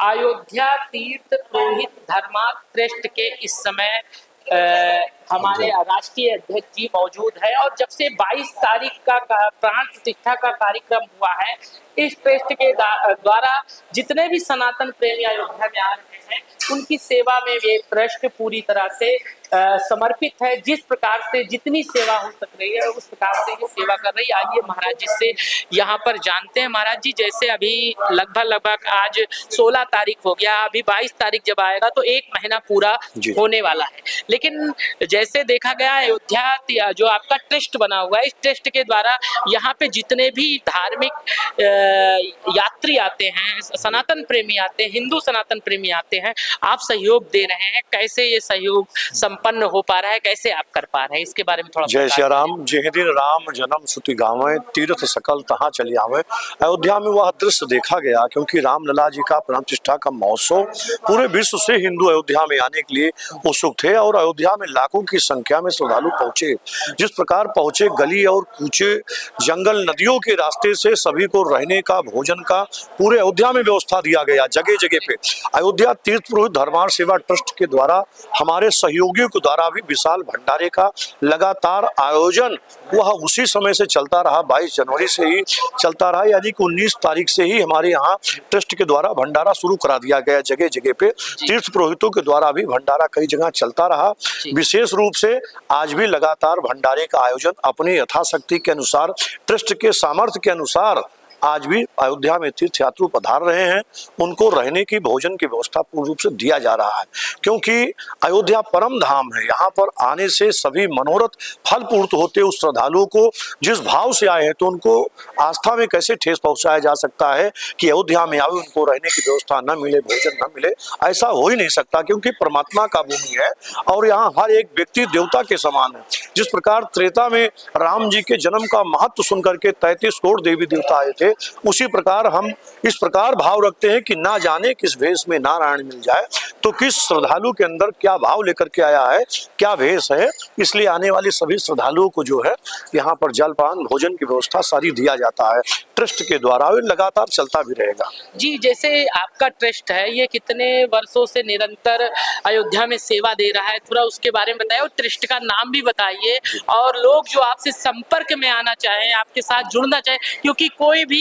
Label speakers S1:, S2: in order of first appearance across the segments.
S1: अयोध्या तीर्थ पुरोहित धर्मा ट्रस्ट के इस समय हमारे राष्ट्रीय अध्यक्ष जी मौजूद है और जब से 22 तारीख का प्राण प्रतिष्ठा का कार्यक्रम हुआ है, इस ट्रस्ट के द्वारा जितने भी सनातन प्रेमी अयोध्या में आ रहे हैं उनकी सेवा में ये ट्रस्ट पूरी तरह से समर्पित है। जिस प्रकार से जितनी सेवा हो सक रही है उस प्रकार से ये सेवा कर रही है। आइए महाराज जी से यहाँ पर जानते हैं। महाराज जी, जैसे अभी लगभग आज 16 तारीख हो गया, अभी 22 तारीख जब आएगा तो एक महीना पूरा होने वाला है, लेकिन जैसे देखा गया अयोध्या जो आपका ट्रस्ट बना हुआ है, इस ट्रस्ट के द्वारा यहाँ पे जितने भी धार्मिक यात्री आते हैं, सनातन प्रेमी आते हैं, हिंदू सनातन प्रेमी आते हैं, आप सहयोग दे रहे हैं। कैसे ये सहयोग संपन्न हो पा रहा है, कैसे आप कर पा रहे हैं, इसके बारे में थोड़ा।
S2: जय श्री राम। जिस दिन राम जन्म सुति गावें, तीर्थ सकल तहाँ चली आवे। अयोध्या में वह दृश्य देखा गया क्योंकि रामलला जी का प्राण प्रतिष्ठा का महोत्सव पूरे विश्व से हिंदू अयोध्या में आने के लिए उत्सुक थे और अयोध्या में लाखों की संख्या में श्रद्धालु पहुंचे। जिस प्रकार पहुंचे, गली और कूचे, जंगल, नदियों के रास्ते से सभी को रहने का, भोजन का पूरे अयोध्या में व्यवस्था दिया गया। जगह जगह पे अयोध्या तीर्थ पुरोहित धर्मार्थ सेवा ट्रस्ट के द्वारा हमारे सहयोगियों के द्वारा भी विशाल भंडारे का लगातार आयोजन वह उसी समय से चलता रहा। 22 जनवरी से ही चलता रहा, यानी कि 19 तारीख से ही हमारे यहाँ ट्रस्ट के द्वारा भंडारा शुरू करा दिया गया। जगह जगह पे तीर्थ पुरोहितों के द्वारा भी भंडारा कई जगह चलता रहा। विशेष रूप से आज भी लगातार भंडारे का आयोजन अपने यथाशक्ति के अनुसार, ट्रस्ट के सामर्थ्य के अनुसार आज भी अयोध्या में तीर्थयात्री पधार रहे हैं। उनको रहने की, भोजन की व्यवस्था पूर्ण रूप से दिया जा रहा है क्योंकि अयोध्या परम धाम है। यहाँ पर आने से सभी मनोरथ फल पूर्त होते। उस श्रद्धालुओं को जिस भाव से आए हैं तो उनको आस्था में कैसे ठेस पहुंचाया जा सकता है कि अयोध्या में आवे, उनको रहने की व्यवस्था न मिले, भोजन न मिले, ऐसा हो ही नहीं सकता क्योंकि परमात्मा का भूमि है और यहाँ हर एक व्यक्ति देवता के समान है। जिस प्रकार त्रेता में राम जी के जन्म का महत्व सुनकर के 33 करोड़ देवी देवता आए थे, उसी प्रकार हम इस प्रकार भाव रखते हैं कि ना जाने किस भेष में नारायण मिल जाए, तो किस श्रद्धालु के अंदर क्या भाव लेकर के आया है, क्या भेष है। इसलिए आने वाले सभी श्रद्धालुओं को जो है यहाँ पर जलपान, भोजन की व्यवस्था सारी दिया जाता है ट्रस्ट के द्वारा और लगातार चलता भी रहेगा।
S1: जी, जैसे आपका ट्रस्ट है, ये कितने वर्षों से निरंतर अयोध्या में सेवा दे रहा है, थोड़ा उसके बारे में बताइए और ट्रस्ट का नाम भी बताइए। और लोग जो आपसे संपर्क में आना चाहें, आपके साथ जुड़ना चाहें, क्योंकि कोई भी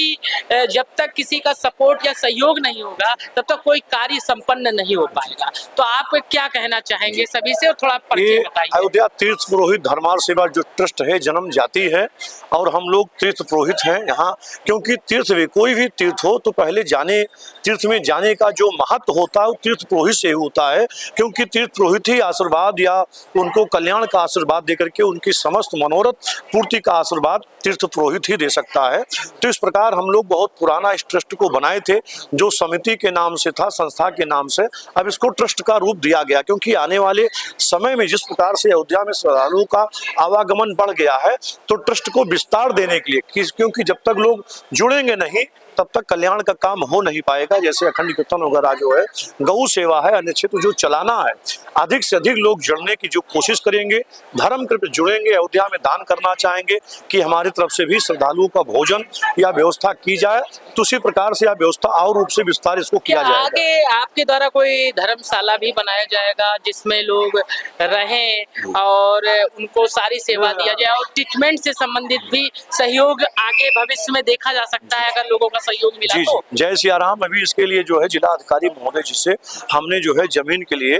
S1: जब तक किसी का सपोर्ट या सहयोग नहीं होगा तब तक कोई कार्य संपन्न नहीं हो पाएगा, तो आप क्या कहना चाहेंगे सभी से और थोड़ा परिचय बताइए।
S2: अयोध्या तीर्थ पुरोहित धर्मार्थ सेवा जो ट्रस्ट है, जन्म जाति है और हम लोग तीर्थ पुरोहित हैं यहाँ, क्योंकि तीर्थ में कोई भी तीर्थ हो तो पहले जाने, तीर्थ में जाने का जो महत्व होता है वो तीर्थ पुरोहित से ही होता है, क्योंकि तीर्थ पुरोहित ही आशीर्वाद या उनको कल्याण का आशीर्वाद देकर के उनकी समस्त मनोरथ पूर्ति का आशीर्वाद तीर्थ पुरोहित ही दे सकता है। तो इस प्रकार हम लोग बहुत पुराना इस ट्रस्ट को बनाए थे, जो समिति के नाम से था, संस्था के नाम से, अब इसको ट्रस्ट का रूप दिया गया क्योंकि आने वाले समय में जिस प्रकार से अयोध्या में श्रद्धालुओं का आवागमन बढ़ गया है तो ट्रस्ट को विस्तार देने के लिए, क्योंकि जब तक लोग जुड़ेंगे नहीं तब तक कल्याण का काम हो नहीं पाएगा। जैसे अखंड कीर्तन वगैरह जो है, गौ सेवा है, अन्य क्षेत्र जो चलाना है, अधिक से अधिक लोग जुड़ने की जो कोशिश करेंगे, धर्म के जुड़ेंगे, अयोध्या में दान करना चाहेंगे कि हमारी तरफ से भी श्रद्धालुओं का भोजन या व्यवस्था की जाए, तो उसी प्रकार से यह व्यवस्था और रूप से विस्तार इसको किया जाएगा।
S1: आगे आपके द्वारा कोई धर्मशाला भी बनाया जाएगा जिसमें लोग रहें और उनको सारी सेवा दिया जाए और ट्रीटमेंट से संबंधित भी सहयोग आगे भविष्य में देखा जा सकता है अगर लोगों का सहयोग मिला तो।
S2: जय सिया राम। अभी इसके लिए जो है जिला अधिकारी महोदय जी से हमने जो है जमीन के लिए,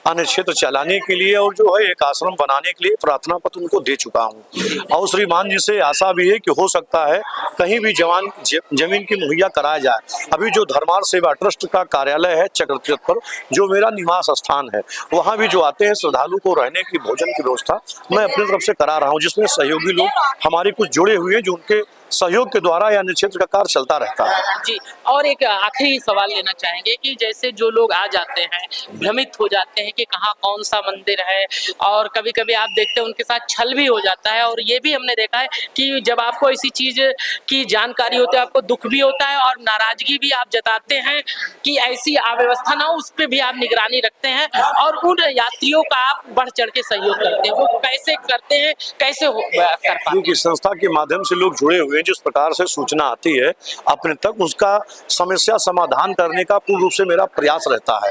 S2: अन्य क्षेत्र चलाने के लिए और जो है एक आश्रम बनाने के लिए प्रार्थना पत्र उनको दे चुका हूँ और श्रीमान जी से आशा भी है कि हो सकता है कहीं भी जमीन की मुहैया कराया जाए। अभी जो धर्मार्थ सेवा ट्रस्ट का कार्यालय है चक्रतीर्थ पर, जो मेरा निवास स्थान है, वहाँ भी जो आते हैं श्रद्धालु को रहने की, भोजन की व्यवस्था मैं अपनी तरफ से करा रहा हूँ, जिसमें सहयोगी लोग हमारे कुछ जुड़े हुए हैं जो उनके सहयोग के द्वारा या क्षेत्र का कार्य चलता रहता है।
S1: जी, और एक आखिरी सवाल लेना चाहेंगे कि जैसे जो लोग आ जाते हैं भ्रमित हो जाते हैं कि कहाँ कौन सा मंदिर है और कभी कभी आप देखते हैं उनके साथ छल भी हो जाता है, और ये भी हमने देखा है कि जब आपको इसी चीज की जानकारी होती है आपको दुख भी होता है और नाराजगी भी आप जताते हैं कि ऐसी अव्यवस्था ना हो, उस पर भी आप निगरानी रखते हैं और उन यात्रियों का आप बढ़ चढ़ के सहयोग करते हैं। वो कैसे करते हैं, कैसे कर पाते हैं?
S2: संस्था के माध्यम से लोग जुड़े हुए हुए, जिस प्रकार से सूचना आती है अपने तक, उसका समस्या समाधान करने का पूर्ण रूप से मेरा प्रयास रहता है।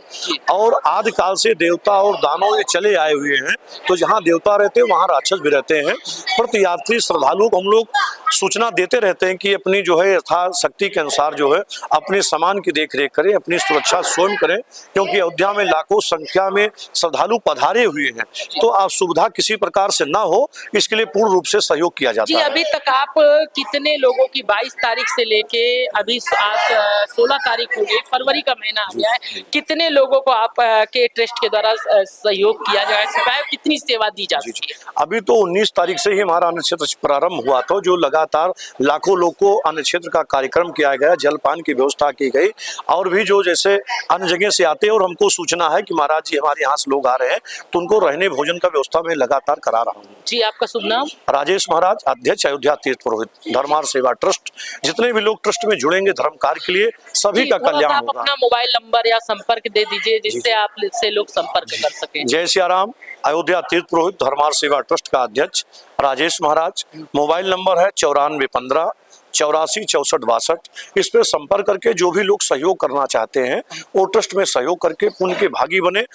S2: और आदि काल से देवता और दानव ये चले आए हुए हैं, तो जहाँ देवता रहते हैं वहाँ राक्षस भी रहते हैं। प्रति यात्री श्रद्धालु को हम लोग सूचना देते रहते हैं कि अपनी जो है यथाशक्ति के अनुसार जो है अपने सामान की देख रेख करें, अपनी सुरक्षा स्वयं करें, क्योंकि अयोध्या में लाखों संख्या में श्रद्धालु पधारे हुए हैं। तो असुविधा किसी प्रकार से ना हो, इसके लिए पूर्ण रूप से सहयोग किया
S1: जी,
S2: जाता है।
S1: अभी तक आप कितने लोगों की 22 तारीख से लेके अभी आज 16 तारीख हो गई, फरवरी का महीना आ गया है, कितने लोगों को आप के ट्रस्ट के द्वारा सहयोग किया जा चुका है, कितनी सेवा दी जा चुकी है?
S2: अभी तो 19 तारीख से ही हमारा अन्न क्षेत्र प्रारंभ हुआ था, जो लगातार लाखों लोग को अन्न क्षेत्र का कार्यक्रम किया गया, जलपान की व्यवस्था की गई। और भी जो जैसे अन्य जगह से आते हैं और हमको सूचना है कि महाराज जी हमारे यहाँ से लोग आ रहे हैं, तो उनको रहने भोजन का व्यवस्था मैं लगातार करा रहा हूँ।
S1: जी, आपका शुभ नाम?
S2: राजेश महाराज, अध्यक्ष अयोध्या तीर्थ पुरोहित धर्मार्थ सेवा ट्रस्ट। जितने भी लोग ट्रस्ट में जुड़ेंगे धर्म कार्य के लिए, सभी का कल्याण
S1: आप
S2: होगा।
S1: अपना मोबाइल नंबर या संपर्क दे दीजिए जिससे आप से लोग संपर्क कर सकें।
S2: जय सिया राम। अयोध्या तीर्थ पुरोहित धर्मार्थ सेवा ट्रस्ट का अध्यक्ष राजेश महाराज। मोबाइल नंबर है 9415 84 64 62। इस पर संपर्क करके जो भी लोग सहयोग करना चाहते हैं वो ट्रस्ट में सहयोग करके पुण्य के भागी बने।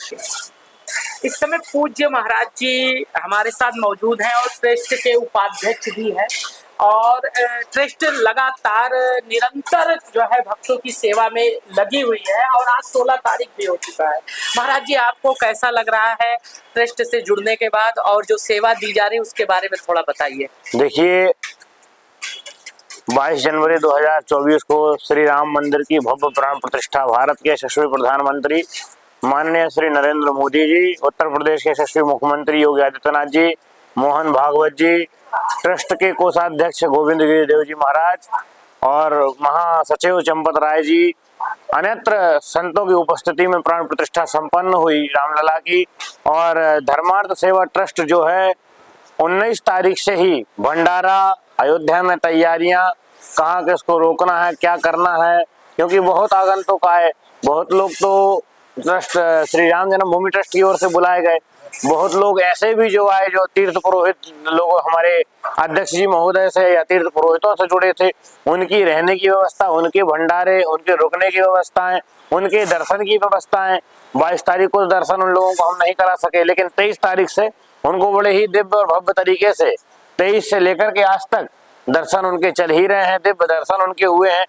S1: इस समय पूज्य महाराज जी हमारे साथ मौजूद हैं और ट्रस्ट के उपाध्यक्ष भी हैं, और ट्रस्ट लगातार निरंतर जो है भक्तों की सेवा में लगी हुई है, और आज 16 तारीख भी हो चुका है। महाराज जी, आपको कैसा लग रहा है ट्रस्ट से जुड़ने के बाद, और जो सेवा दी जा रही है उसके बारे में थोड़ा बताइए।
S3: देखिए, 22 जनवरी 2024 को श्री राम मंदिर की भव्य प्राण प्रतिष्ठा भारत के यशस्वी प्रधानमंत्री माननीय श्री नरेंद्र मोदी जी, उत्तर प्रदेश के यशस्वी मुख्यमंत्री योगी आदित्यनाथ जी, मोहन भागवत जी, ट्रस्ट के कोषाध्यक्ष गोविंद गिरिदेव जी महाराज और महासचिव चंपत राय जी, अन्यत्र संतों की उपस्थिति में प्राण प्रतिष्ठा संपन्न हुई रामलला की। और धर्मार्थ सेवा ट्रस्ट जो है 19 तारीख से ही भंडारा, अयोध्या में तैयारियां, कहाँ किसको रोकना है, क्या करना है, क्योंकि बहुत आगंतुक आए, बहुत लोग तो ट्रस्ट श्री राम जन्मभूमि ट्रस्ट की ओर से बुलाए गए, बहुत लोग ऐसे भी जो आए जो तीर्थ पुरोहित लोग हमारे अध्यक्ष जी महोदय से या तीर्थ पुरोहितों से जुड़े थे, उनकी रहने की व्यवस्था, उनके भंडारे, उनके रुकने की व्यवस्थाएं, उनके दर्शन की व्यवस्थाएं। 22 तारीख को दर्शन उन लोगों को हम नहीं करा सके, लेकिन 23 तारीख से उनको बड़े ही दिव्य और भव्य तरीके से 23 से लेकर के आज तक दर्शन उनके चल ही रहे हैं, दिव्य दर्शन उनके हुए हैं।